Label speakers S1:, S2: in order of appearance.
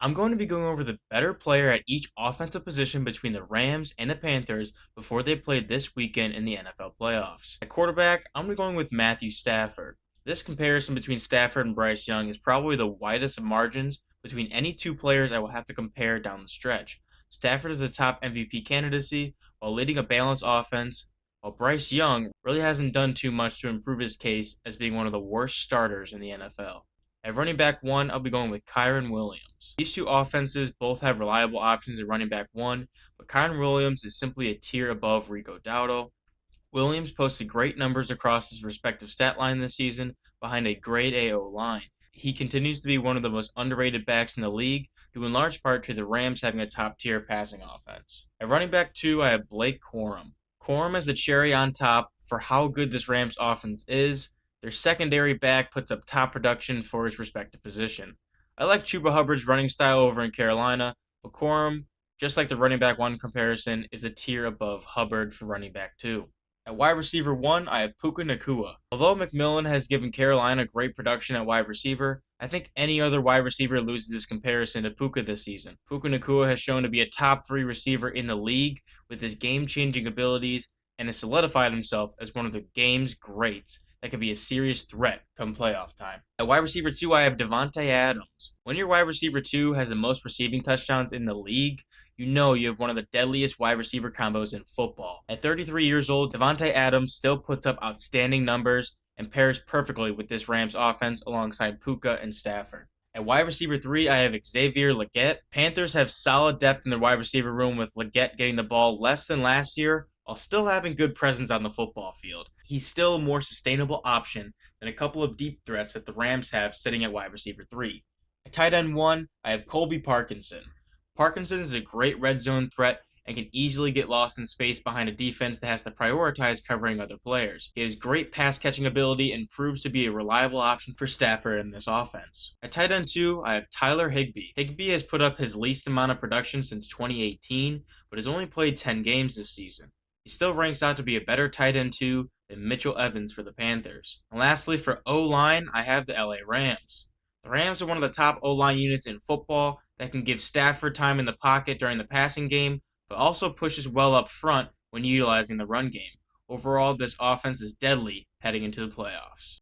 S1: I'm going to be going over the better player at each offensive position between the Rams and the Panthers before they played this weekend in the NFL playoffs. At quarterback, I'm going to be going with Matthew Stafford. This comparison between Stafford and Bryce Young is probably the widest of margins between any two players I will have to compare down the stretch. Stafford is the top MVP candidacy while leading a balanced offense, while Bryce Young really hasn't done too much to improve his case as being one of the worst starters in the NFL. At running back one, I'll be going with Kyren Williams. These two offenses both have reliable options at running back one, but Kyren Williams is simply a tier above Rico Dowdle. Williams posted great numbers across his respective stat line this season behind a grade A O-line. He continues to be one of the most underrated backs in the league, due in large part to the Rams having a top-tier passing offense. At running back two, I have Blake Corum. Corum is the cherry on top for how good this Rams offense is. Their secondary back puts up top production for his respective position. I like Chuba Hubbard's running style over in Carolina, but Corum, just like the running back one comparison, is a tier above Hubbard for running back two. At wide receiver one, I have Puka Nacua. Although McMillan has given Carolina great production at wide receiver, I think any other wide receiver loses this comparison to Puka this season. Puka Nacua has shown to be a top 3 receiver in the league with his game-changing abilities and has solidified himself as one of the game's greats that could be a serious threat come playoff time. At wide receiver 2, I have Davante Adams. When your wide receiver 2 has the most receiving touchdowns in the league, you know you have one of the deadliest wide receiver combos in football. At 33 years old, Davante Adams still puts up outstanding numbers and pairs perfectly with this Rams offense alongside Puka and Stafford. At wide receiver 3, I have Xavier Legette. Panthers have solid depth in their wide receiver room with Legette getting the ball less than last year while still having good presence on the football field. He's still a more sustainable option than a couple of deep threats that the Rams have sitting at wide receiver 3. At tight end 1, I have Colby Parkinson. Parkinson is a great red zone threat and can easily get lost in space behind a defense that has to prioritize covering other players. He has great pass catching ability and proves to be a reliable option for Stafford in this offense. At tight end 2, I have Tyler Higbee. Higbee has put up his least amount of production since 2018, but has only played 10 games this season. He still ranks out to be a better tight end 2 than Mitchell Evans for the Panthers. And lastly, for O-line, I have the LA Rams. The Rams are one of the top O-line units in football that can give Stafford time in the pocket during the passing game, but also pushes well up front when utilizing the run game. Overall, this offense is deadly heading into the playoffs.